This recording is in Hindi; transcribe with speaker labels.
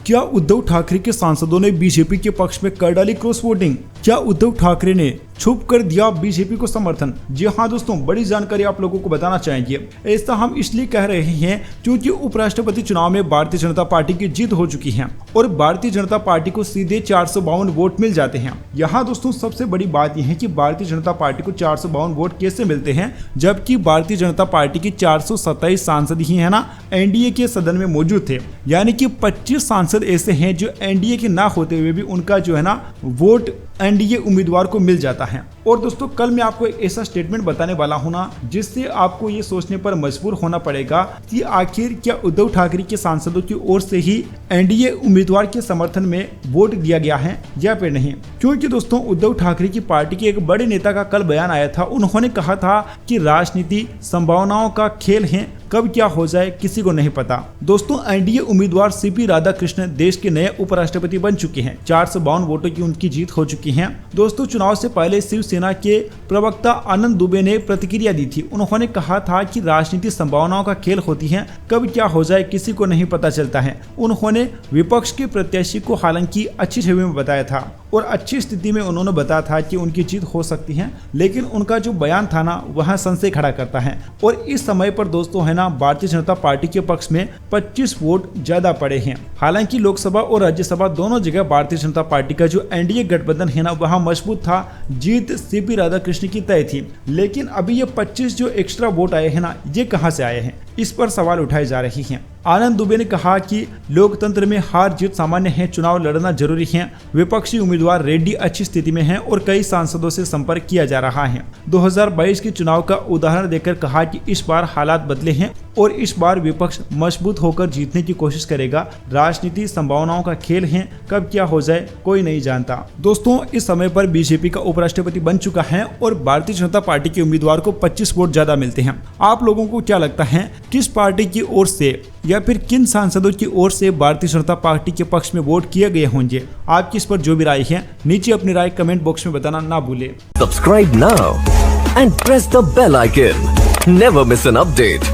Speaker 1: क्या उद्धव ठाकरे के सांसदों ने बीजेपी के पक्ष में कर डाली क्रॉस वोटिंग? क्या उद्धव ठाकरे ने छुप कर दिया बीजेपी को समर्थन? जी हाँ दोस्तों, बड़ी जानकारी आप लोगों को बताना चाहेंगे। ऐसा हम इसलिए कह रहे हैं क्योंकि उपराष्ट्रपति चुनाव में भारतीय जनता पार्टी की जीत हो चुकी है और भारतीय जनता पार्टी को सीधे 452 वोट मिल जाते हैं। यहाँ दोस्तों सबसे बड़ी बात यह है कि भारतीय जनता पार्टी को 452 वोट कैसे मिलते हैं, जबकि भारतीय जनता पार्टी के 427 सांसद ही है ना एनडीए के सदन में मौजूद थे। यानी कि 25 सांसद ऐसे हैं जो एनडीए के ना होते हुए भी उनका जो है ना वोट एनडीए उम्मीदवार को मिल जाता है। और दोस्तों कल मैं आपको एक ऐसा स्टेटमेंट बताने वाला हूं ना, जिससे आपको ये सोचने पर मजबूर होना पड़ेगा कि आखिर क्या उद्धव ठाकरे के सांसदों की ओर से ही एनडीए उम्मीदवार के समर्थन में वोट दिया गया है या फिर नहीं। क्योंकि दोस्तों उद्धव ठाकरे की पार्टी के एक बड़े नेता का कल बयान आया था। उन्होंने कहा था कि राजनीति संभावनाओं का खेल है, कब क्या हो जाए किसी को नहीं पता। दोस्तों एनडीए उम्मीदवार सीपी राधाकृष्णन देश के नए उपराष्ट्रपति बन चुके हैं। 452 वोटों की उनकी जीत हो चुकी है। दोस्तों चुनाव से पहले शिवसेना के प्रवक्ता आनंद दुबे ने प्रतिक्रिया दी थी। उन्होंने कहा था कि राजनीति संभावनाओं का खेल होती है, कब क्या हो जाए किसी को नहीं पता चलता है। उन्होंने विपक्ष के प्रत्याशी को हालांकि अच्छी छवि में बताया था और अच्छी स्थिति में उन्होंने बताया था कि उनकी जीत हो सकती है, लेकिन उनका जो बयान था ना वह संशय खड़ा करता है। और इस समय पर दोस्तों है ना भारतीय जनता पार्टी के पक्ष में 25 वोट ज्यादा पड़े हैं। हालांकि लोकसभा और राज्यसभा दोनों जगह भारतीय जनता पार्टी का जो एनडीए गठबंधन है ना वह मजबूत था। जीत सीपी राधाकृष्णन की तय थी, लेकिन अभी ये 25 जो एक्स्ट्रा वोट आए हैं ना ये कहां से आए हैं, इस पर सवाल उठाए जा रहे हैं। आनंद दुबे ने कहा कि लोकतंत्र में हार जीत सामान्य है, चुनाव लड़ना जरूरी है। विपक्षी उम्मीदवार रेड्डी अच्छी स्थिति में हैं और कई सांसदों से संपर्क किया जा रहा है। 2022 के चुनाव का उदाहरण देकर कहा कि इस बार हालात बदले हैं और इस बार विपक्ष मजबूत होकर जीतने की कोशिश करेगा। राजनीति संभावनाओं का खेल है, कब क्या हो जाए कोई नहीं जानता। दोस्तों इस समय पर बीजेपी का उपराष्ट्रपति बन चुका है और भारतीय जनता पार्टी के उम्मीदवार को 25 वोट ज्यादा मिलते हैं। आप लोगों को क्या लगता है किस पार्टी की ओर से या फिर किन सांसदों की ओर से भारतीय जनता पार्टी के पक्ष में वोट किए गए होंगे? आपकी इस पर जो भी राय है नीचे अपनी राय कमेंट बॉक्स में बताना ना भूले।
Speaker 2: Subscribe now and press the bell icon. Never miss an update.